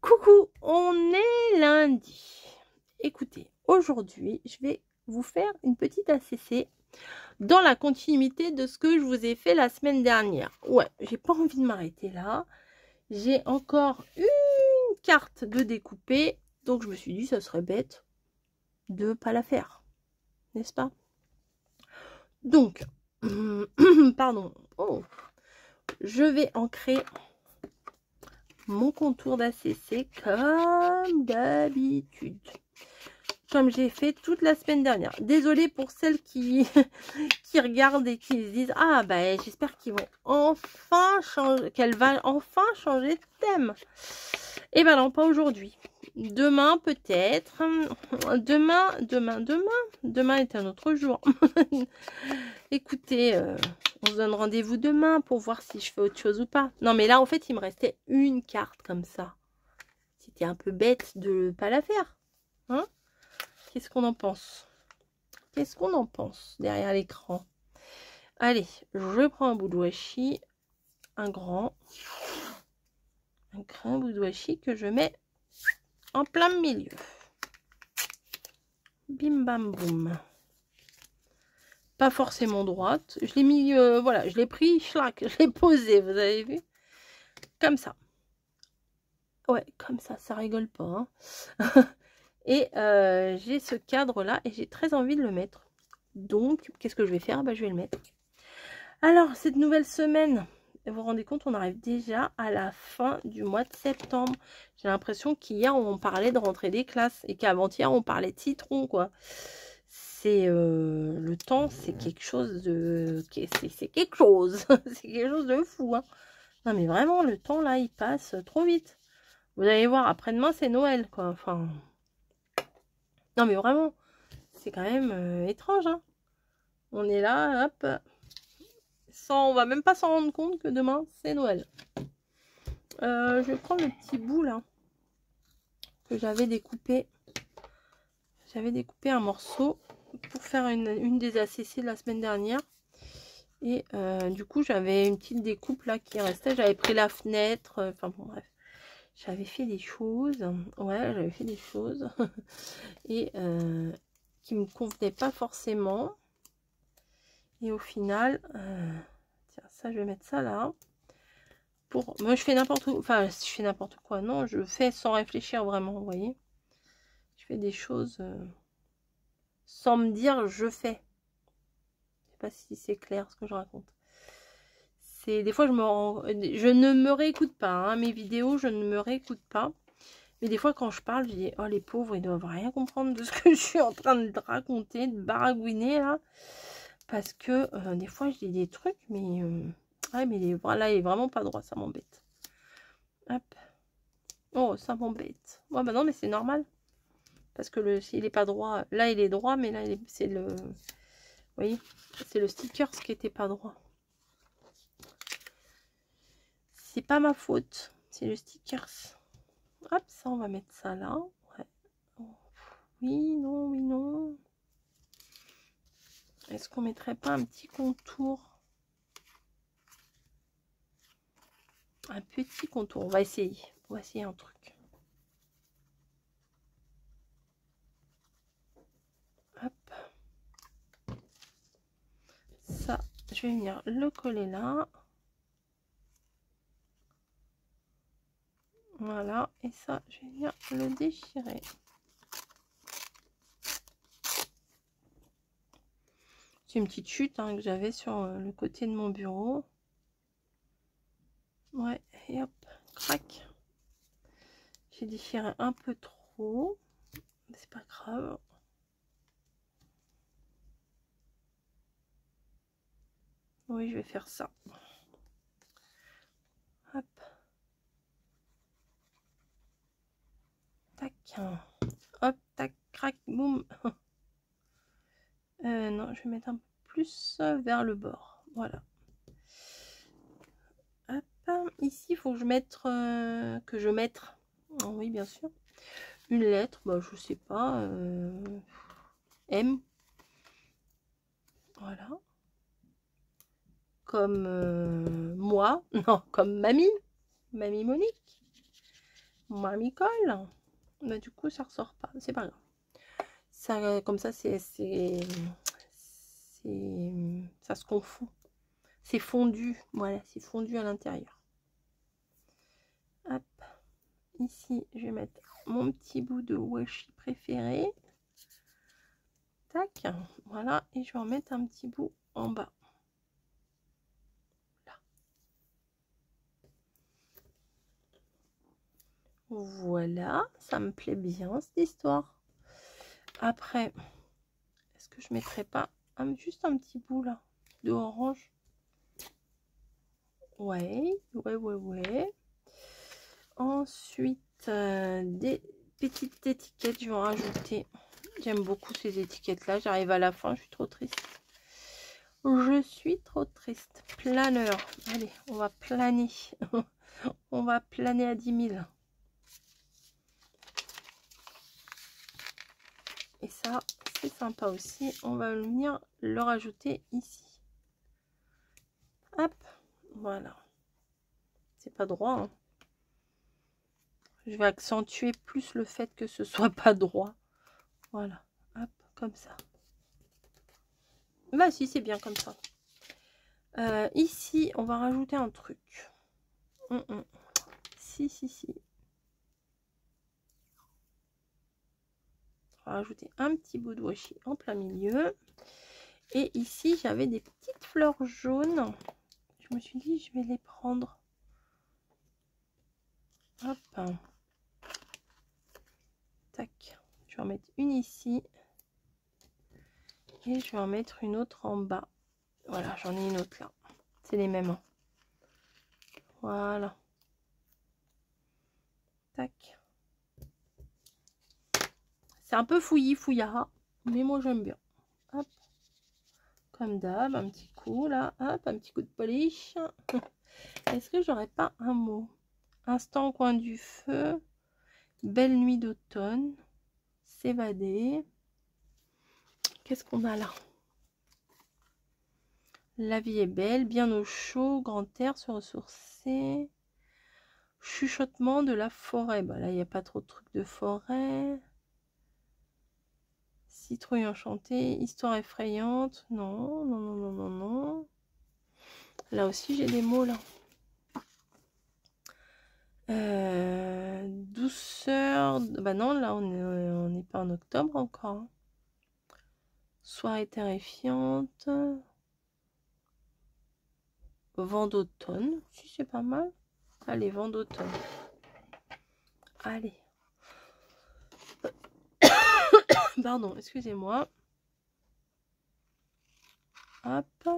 Coucou, on est lundi. Écoutez, aujourd'hui, je vais vous faire une petite ACC dans la continuité de ce que je vous ai fait la semaine dernière. Ouais, j'ai pas envie de m'arrêter là. J'ai encore une carte de découper, donc je me suis dit ça serait bête de pas la faire, n'est-ce pas? Donc, pardon. Oh, je vais ancrer mon contour d'ACC comme d'habitude, comme j'ai fait toute la semaine dernière. Désolée pour celles qui qui regardent et qui se disent ah ben j'espère qu'ils vont enfin changer, qu'elle va enfin changer de thème. Et ben non, pas aujourd'hui. Demain peut-être. Demain est un autre jour. Écoutez, on se donne rendez-vous demain pour voir si je fais autre chose ou pas. Non mais là en fait il me restait une carte comme ça. C'était un peu bête de pas la faire. Hein? Qu'est-ce qu'on en pense? Qu'est-ce qu'on en pense derrière l'écran? Allez, je prends un bout de washi, un grand bout de washi que je mets en plein milieu. Bim bam boum. Pas forcément droite. Je l'ai mis, voilà, je l'ai pris, schlac, je l'ai posé, vous avez vu? Comme ça. Ouais, comme ça rigole pas. Hein. Et j'ai ce cadre là et j'ai très envie de le mettre. Donc, qu'est-ce que je vais faire? Bah, je vais le mettre. Alors, cette nouvelle semaine, vous vous rendez compte, on arrive déjà à la fin du mois de septembre. J'ai l'impression qu'hier, on parlait de rentrée des classes et qu'avant-hier, on parlait de citron, quoi. C'est le temps, c'est quelque chose de... C'est quelque chose. C'est quelque chose de fou, hein. Non, mais vraiment, le temps, là, il passe trop vite. Vous allez voir, après-demain, c'est Noël, quoi. Enfin... Non, mais vraiment, c'est quand même étrange, hein. On est là, hop... On va même pas s'en rendre compte que demain c'est Noël. Je vais prendre le petit bout là que j'avais découpé. J'avais découpé un morceau pour faire une des ACC de la semaine dernière. Et du coup j'avais une petite découpe là qui restait. J'avais pris la fenêtre. Enfin bon bref. J'avais fait des choses. Ouais, j'avais fait des choses. Et qui me convenaient pas forcément. Et au final... tiens, ça je vais mettre ça là. Moi je fais n'importe où, enfin je fais n'importe quoi, non, je fais sans réfléchir vraiment, vous voyez, je fais des choses sans me dire je fais. Je sais pas si c'est clair ce que je raconte. C'est des fois je ne me réécoute pas, hein, mes vidéos je ne me réécoute pas, mais des fois quand je parle je dis oh les pauvres ils doivent rien comprendre de ce que je suis en train de raconter, de baragouiner là, parce que des fois je dis des trucs mais ouais, mais là il est vraiment pas droit, ça m'embête. Hop. Oh, ça m'embête. Ouais, bah non, mais c'est normal. Parce que s'il est pas droit, là il est droit, mais là c'est le... Vous voyez, c'est le sticker qui était pas droit. C'est pas ma faute, c'est le sticker. Hop, ça on va mettre ça là. Ouais. Oh, oui, non, oui, non. Est-ce qu'on mettrait pas un petit contour? Un petit contour, on va essayer. On va essayer un truc. Hop. Ça, je vais venir le coller là. Voilà, et ça, je vais venir le déchirer. C'est une petite chute hein, que j'avais sur le côté de mon bureau. Ouais, et hop, crac. J'ai déchiré un peu trop. C'est pas grave. Oui, je vais faire ça. Hop. Tac. Hop, tac, crac, boum. Non, je vais mettre un peu plus vers le bord. Voilà. Hop. Ici, il faut que je mette... Oh, oui, bien sûr. Une lettre. Bah, je sais pas. M. Voilà. Comme moi. Non, comme mamie. Mamie Monique. Moi, m'y colle. Bah, du coup, ça ressort pas. C'est pas grave. Ça, comme ça, ça se confond. C'est fondu. Voilà, c'est fondu à l'intérieur. Hop. Ici, je vais mettre mon petit bout de washi préféré. Tac. Voilà. Et je vais en mettre un petit bout en bas. Là. Voilà. Ça me plaît bien, cette histoire. Après, est-ce que je mettrais pas juste un petit bout là de orange? Ouais. Ensuite, des petites étiquettes, je vais en rajouter. J'aime beaucoup ces étiquettes là. J'arrive à la fin, je suis trop triste. Je suis trop triste. Planeur. Allez, on va planer. On va planer à 10 000. Et ça, c'est sympa aussi. On va venir le rajouter ici. Hop, voilà. C'est pas droit. Hein. Je vais accentuer plus le fait que ce soit pas droit. Voilà. Hop, comme ça. Bah si, c'est bien comme ça. Ici, on va rajouter un truc. Si. On va rajouter un petit bout de washi en plein milieu. Et ici, j'avais des petites fleurs jaunes. Je me suis dit, je vais les prendre. Hop. Tac. Je vais en mettre une ici. Et je vais en mettre une autre en bas. Voilà, j'en ai une autre là. C'est les mêmes. Voilà. Tac. C'est un peu fouillis-fouillard. Mais moi, j'aime bien. Hop. Comme d'hab, un petit coup là. Hop, un petit coup de polish. Est-ce que j'aurais pas un mot? Instant au coin du feu. Belle nuit d'automne. S'évader. Qu'est-ce qu'on a là? La vie est belle, bien au chaud, grand air, se ressourcer. Chuchotement de la forêt. Bah là, il n'y a pas trop de trucs de forêt. Citrouille enchantée, histoire effrayante. Non. Là aussi, j'ai des mots là. Douceur. Bah non, là, on n'est pas en octobre encore. Hein. Soirée terrifiante. Vent d'automne. Si, c'est pas mal. Allez, vent d'automne. Allez. Pardon, excusez-moi. Hop.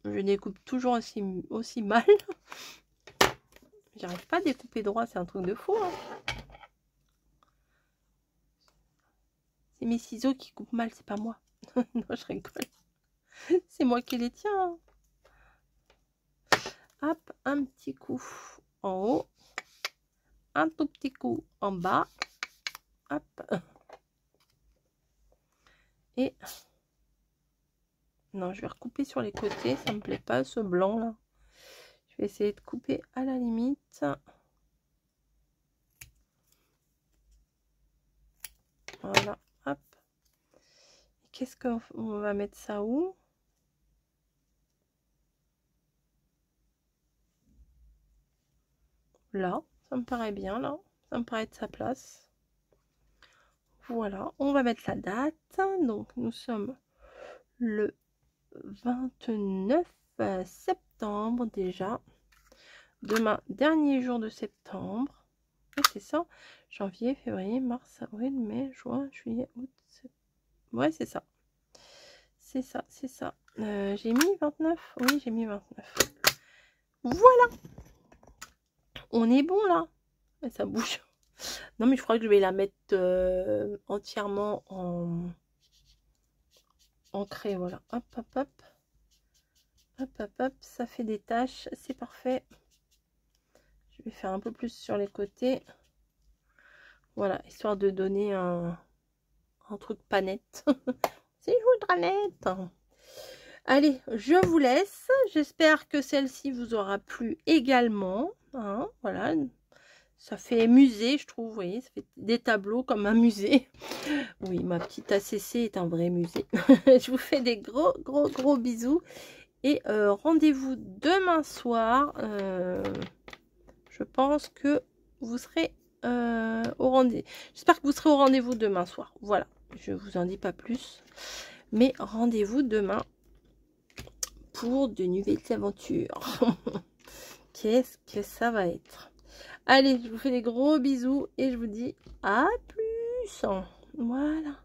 Je découpe toujours aussi mal. J'arrive pas à découper droit, c'est un truc de fou. Hein. C'est mes ciseaux qui coupent mal, c'est pas moi. Non, je rigole. C'est moi qui les tiens. Hop, un petit coup en haut. Un tout petit coup en bas. Hop. Et... non, je vais recouper sur les côtés. Ça me plaît pas, ce blanc là. Je vais essayer de couper à la limite. Voilà, hop. Qu'est-ce qu'on va mettre ça où? Là, ça me paraît bien, là. Ça me paraît de sa place. Voilà, on va mettre la date. Donc, nous sommes le 29 septembre déjà. Demain, dernier jour de septembre. C'est ça. Janvier, février, mars, avril, mai, juin, juillet, août, septembre. Ouais, c'est ça. C'est ça. J'ai mis 29. Oui, j'ai mis 29. Voilà. On est bon là. Ça bouge. Non, mais je crois que je vais la mettre entièrement en craie. Voilà. Hop. Ça fait des taches. C'est parfait. Je vais faire un peu plus sur les côtés. Voilà, histoire de donner un truc pas net. C'est je voudrais net. Allez, je vous laisse. J'espère que celle-ci vous aura plu également. Hein, voilà. Ça fait musée, je trouve. Vous voyez, ça fait des tableaux comme un musée. Oui, ma petite ACC est un vrai musée. Je vous fais des gros bisous. Et rendez-vous demain soir. Je pense que vous serez au rendez-vous. J'espère que vous serez au rendez-vous demain soir. Voilà, je vous en dis pas plus. Mais rendez-vous demain pour de nouvelles aventures. Qu'est-ce que ça va être? Allez, je vous fais des gros bisous et je vous dis à plus. Voilà.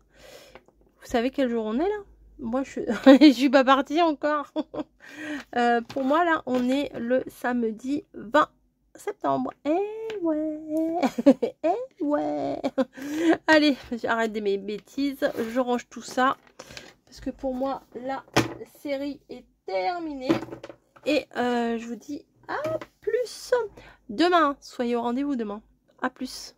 Vous savez quel jour on est là? Moi, je suis pas partie encore. Pour moi, là, on est le samedi 20 septembre. Eh ouais. Eh ouais. Allez, j'arrête de mes bêtises. Je range tout ça. Parce que pour moi, la série est terminée. Et je vous dis à plus demain. Soyez au rendez-vous demain. À plus.